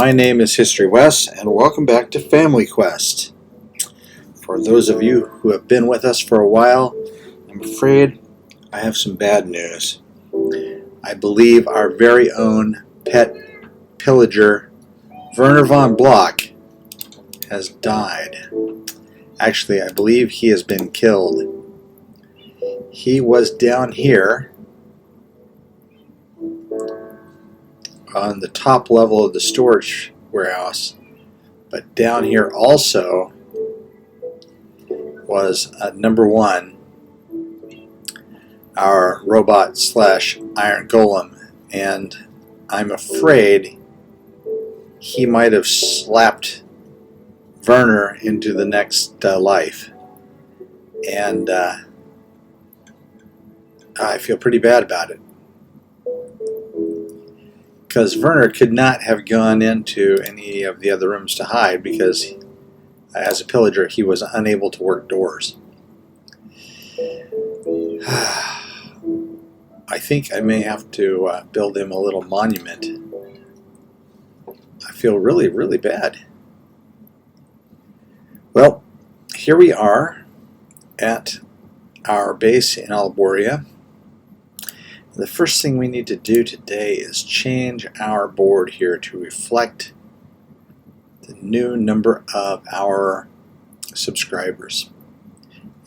My name is HistoryWes, and welcome back to Family Quest. For those of you who have been with us for a while, I'm afraid I have some bad news. I believe our very own pet pillager, Werner von Block, has died. Actually, I believe he has been killed. He was down here on the top level of the storage warehouse, but down here also was number one, our robot slash iron golem, and I'm afraid he might have slapped Werner into the next life, and I feel pretty bad about it, because Werner could not have gone into any of the other rooms to hide because as a pillager he was unable to work doors. I think I may have to build him a little monument. I feel really bad. Well, here we are at our base in Alboria. The first thing we need to do today is change our board here to reflect the new number of our subscribers.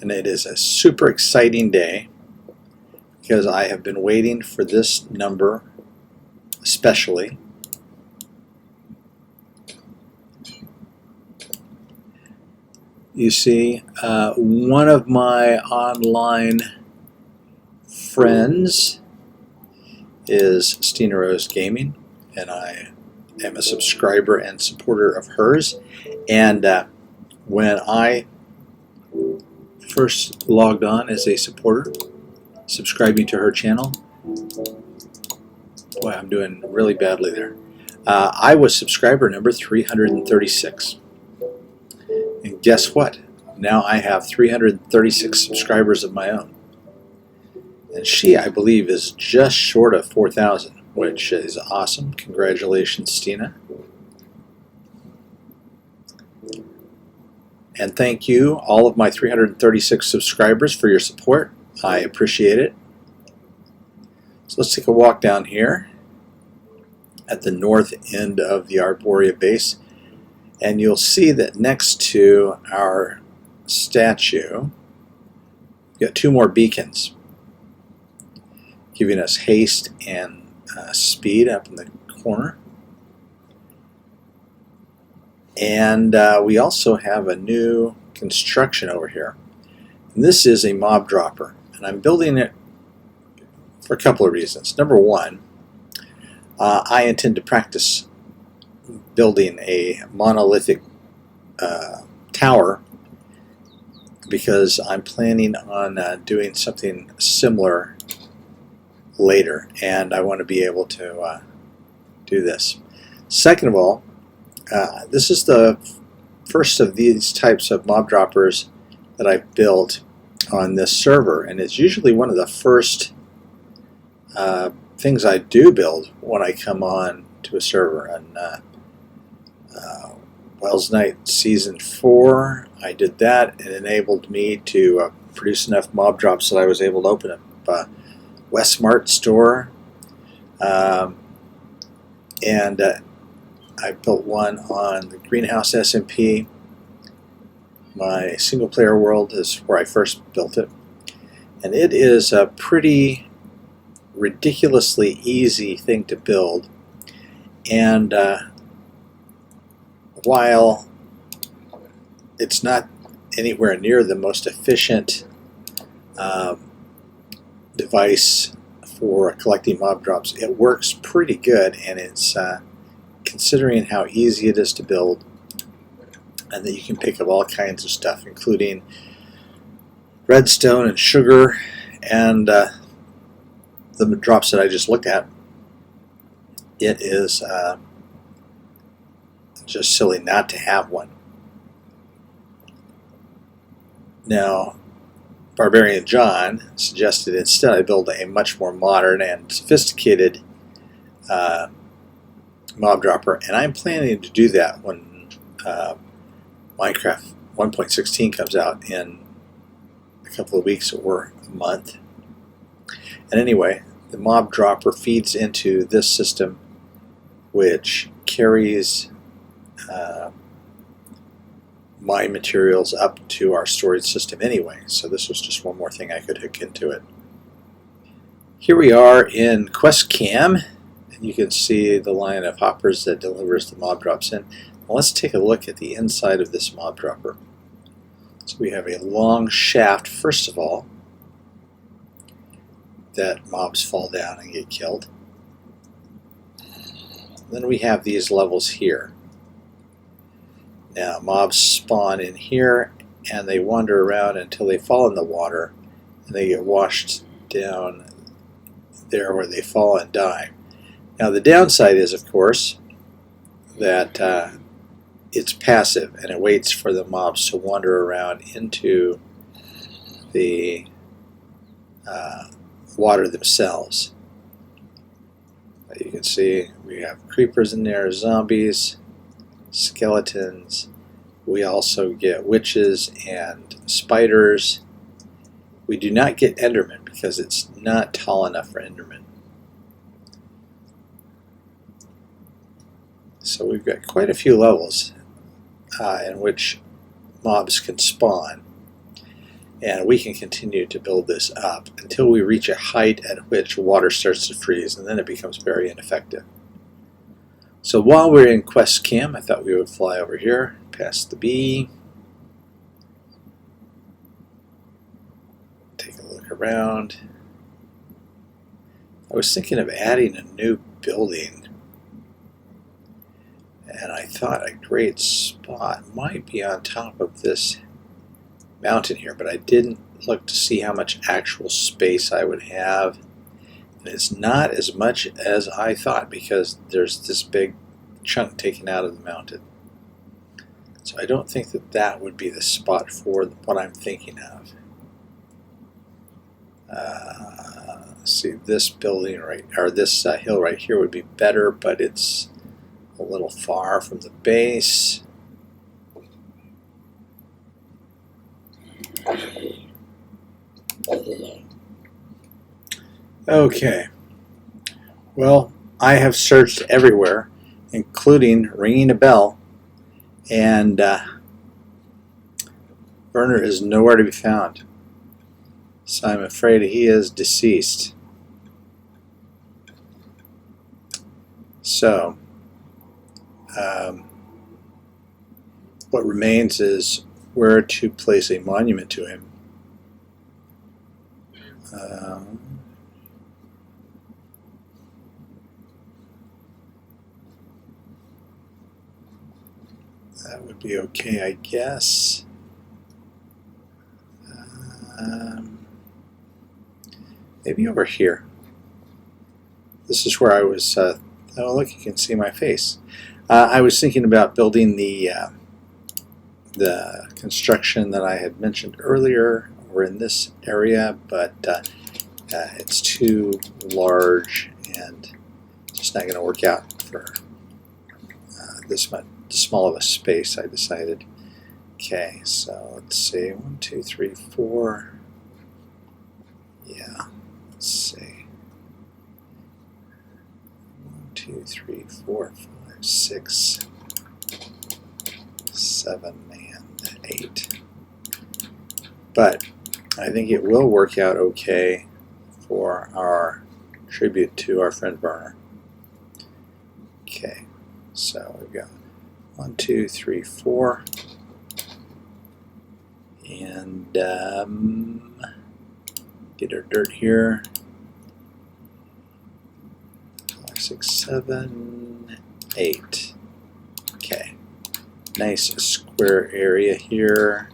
And it is a super exciting day because I have been waiting for this number especially. You see, one of my online friends is Stina Rose Gaming, and I am a subscriber and supporter of hers. And when I first logged on as a supporter, subscribing to her channel, boy, I'm doing really badly there. I was subscriber number 336. And guess what? Now I have 336 subscribers of my own. And she, I believe, is just short of 4,000, which is awesome. Congratulations, Stina. And thank you, all of my 336 subscribers, for your support. I appreciate it. So let's take a walk down here at the north end of the Arboria base. And you'll see that next to our statue, we've got two more beacons, giving us haste and speed up in the corner. And we also have a new construction over here. And this is a mob dropper, and I'm building it for a couple of reasons. Number one, I intend to practice building a monolithic tower because I'm planning on doing something similar later, and I want to be able to do this. Second of all, this is the first of these types of mob droppers that I've built on this server, and it's usually one of the first things I do build when I come on to a server. And Wells Night Season 4, I did that. It enabled me to produce enough mob drops that I was able to open up Westmart store, and I built one on the Greenhouse SMP. My single player world is where I first built it, and it is a pretty ridiculously easy thing to build. And while it's not anywhere near the most efficient device for collecting mob drops, it works pretty good, and it's considering how easy it is to build, and that you can pick up all kinds of stuff, including redstone and sugar and the drops that I just looked at. It is just silly not to have one. Now, Barbarian John suggested instead I build a much more modern and sophisticated mob dropper, and I'm planning to do that when Minecraft 1.16 comes out in a couple of weeks or a month. And anyway, the mob dropper feeds into this system, which carries mine materials up to our storage system anyway. So this was just one more thing I could hook into it. Here we are in QuestCam, and you can see the line of hoppers that delivers the mob drops in. Now let's take a look at the inside of this mob dropper. So we have a long shaft, first of all, that mobs fall down and get killed. Then we have these levels here. Now mobs spawn in here and they wander around until they fall in the water and they get washed down there where they fall and die. Now the downside is, of course, that it's passive and it waits for the mobs to wander around into the water themselves. You can see we have creepers in there, zombies, skeletons. We also get witches and spiders. We do not get Endermen because it's not tall enough for Endermen. So we've got quite a few levels in which mobs can spawn, and we can continue to build this up until we reach a height at which water starts to freeze, and then it becomes very ineffective. So while we're in QuestCam, I thought we would fly over here past the bee, take a look around. I was thinking of adding a new building, and I thought a great spot might be on top of this mountain here, but I didn't look to see how much actual space I would have. And it's not as much as I thought because there's this big chunk taken out of the mountain. So I don't think that that would be the spot for what I'm thinking of. See, this building right, or this hill right here would be better, but it's a little far from the base. Okay, well, I have searched everywhere, including ringing a bell, and Werner is nowhere to be found. So I'm afraid he is deceased. So what remains is where to place a monument to him. That would be okay, I guess. Maybe over here. This is where I was. Oh, look! You can see my face. I was thinking about building the construction that I had mentioned earlier over in this area, but it's too large and just not going to work out for this much small of a space, I decided. Okay, so let's see, 1, 2, 3, 4. Yeah, let's see. 1, 2, 3, 4, 5, 6, 7, and 8. But I think it will work out okay for our tribute to our friend Werner. Okay, so we've got 1, 2, 3, 4, and get our dirt here. 5, 6, 7, 8. Okay, nice square area here.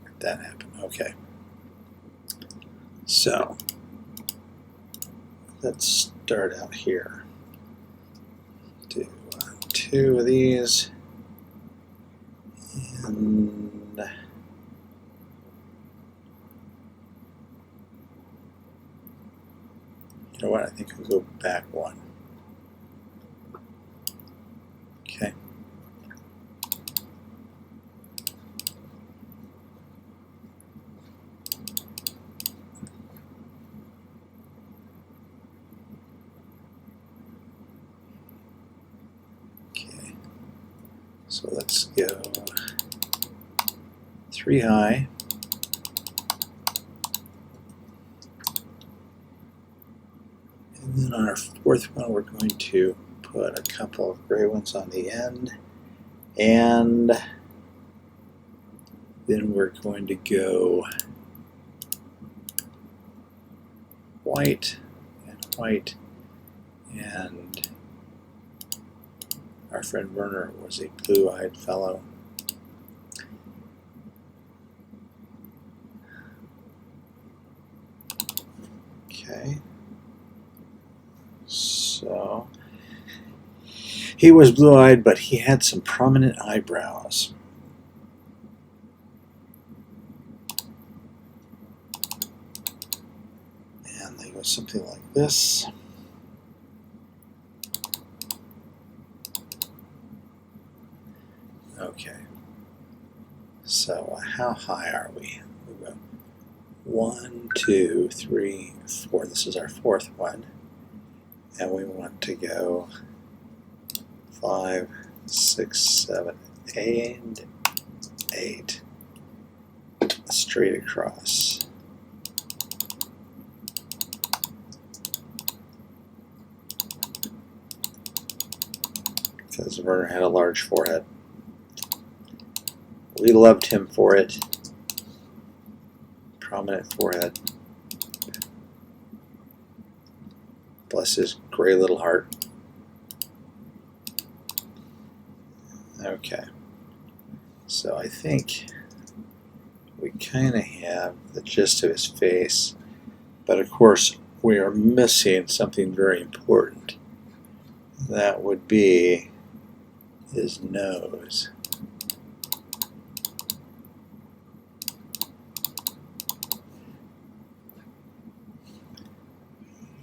Let that happen. Okay, so let's start out here. Do 2 of these, and you know what? I think I'll go back 1. So let's go 3 high. And then on our fourth one, we're going to put a couple of gray ones on the end. And then we're going to go white and white. And our friend Werner was a blue-eyed fellow. Okay. So he was blue-eyed, but he had some prominent eyebrows. And they go something like this. Okay. So how high are we? We go 1, 2, 3, 4. This is our fourth one. And we want to go 5, 6, 7, and 8 straight across. Because Werner had a large forehead. We loved him for it. Prominent forehead. Bless his gray little heart. Okay. So I think we kind of have the gist of his face. But of course, we are missing something very important. That would be his nose.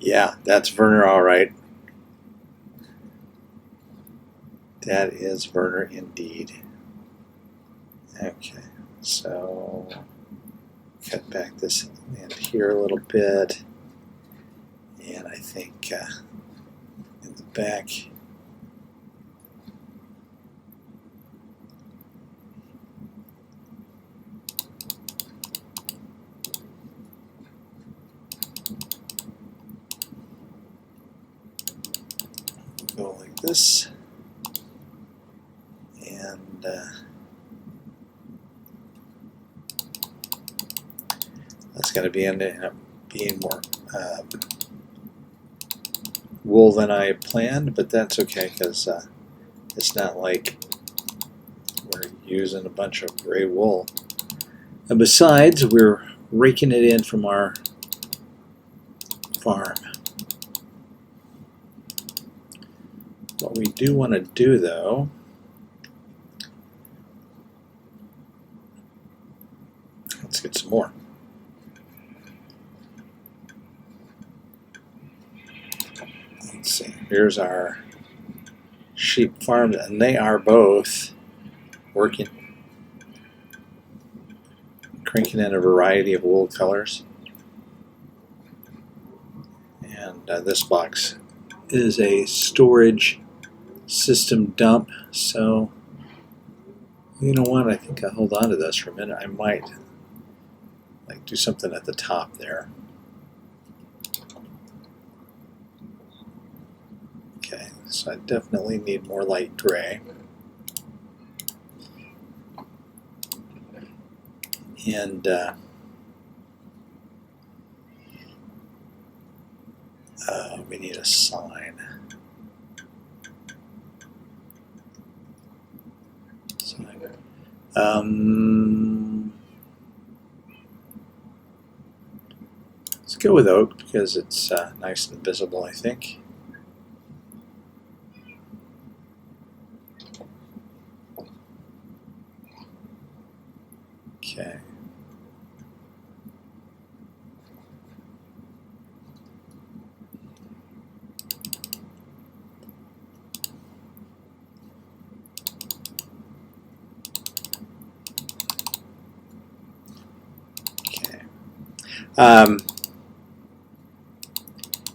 Yeah, that's Werner, all right. That is Werner indeed. Okay, so cut back this end here a little bit. And I think in the back, go like this, and that's going to end up being more wool than I planned, but that's okay because it's not like we're using a bunch of gray wool. And besides, we're raking it in from our farm. What we do want to do, though, let's get some more. Let's see, here's our sheep farm, and they are both working, cranking in a variety of wool colors. And this box is a storage system dump, so you know what, I think I'll hold on to this for a minute. I might like do something at the top there. Okay, so I definitely need more light gray. And we need a sign. Let's go with oak because it's nice and visible, I think. Okay.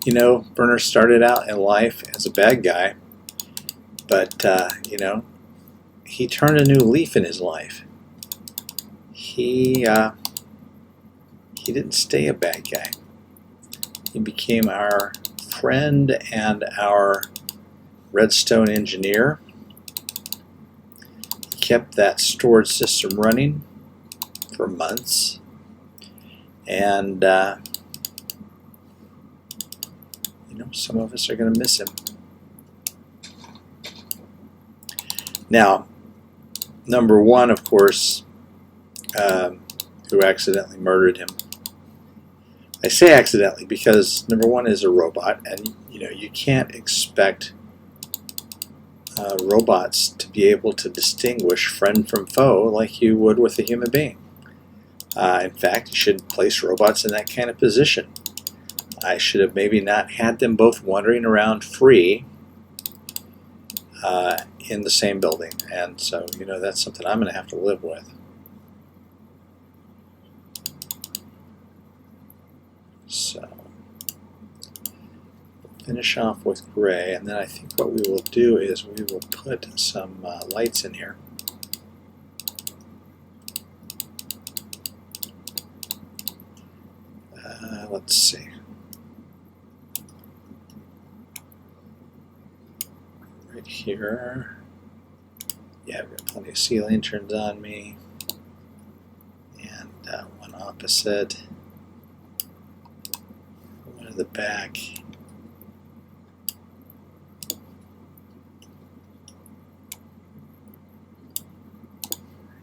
You know, Werner started out in life as a bad guy, but you know, he turned a new leaf in his life. He didn't stay a bad guy. He became our friend and our redstone engineer. He kept that storage system running for months, and you know, some of us are going to miss him. Now, number one, of course, who accidentally murdered him. I say accidentally because number one is a robot, and you know, you can't expect robots to be able to distinguish friend from foe like you would with a human being. In fact, you shouldn't place robots in that kind of position. I should have maybe not had them both wandering around free in the same building, and so, you know, that's something I'm going to have to live with. So, finish off with gray, and then I think what we will do is we will put some lights in here. Let's see. Right here. Yeah, I've got plenty of sea lanterns on me. And one opposite. One at the back.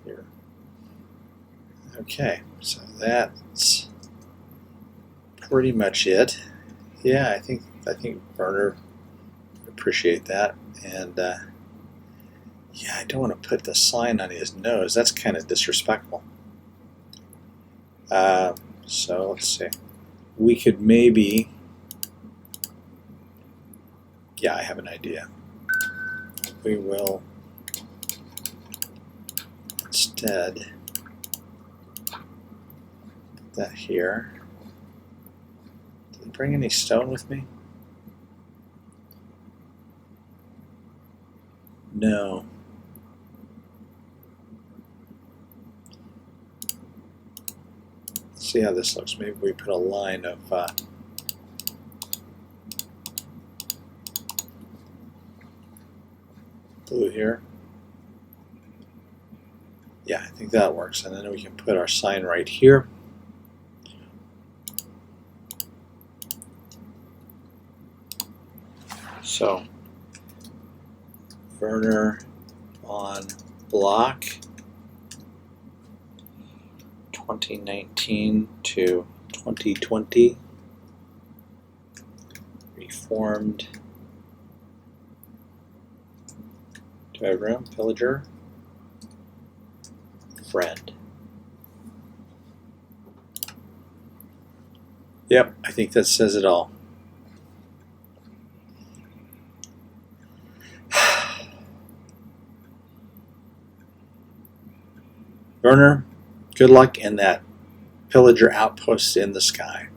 Here. Okay, so that's pretty much it. Yeah, I think Werner would appreciate that, and yeah, I don't want to put the sign on his nose. That's kind of disrespectful. So let's see. We could maybe. Yeah, I have an idea. We will instead put that here. Bring any stone with me? No. Let's see how this looks. Maybe we put a line of blue here. Yeah, I think that works. And then we can put our sign right here. So, Werner on block 2019 to 2020, reformed. Do I have room? Pillager, friend. Yep, I think that says it all. Werner, good luck in that pillager outpost in the sky.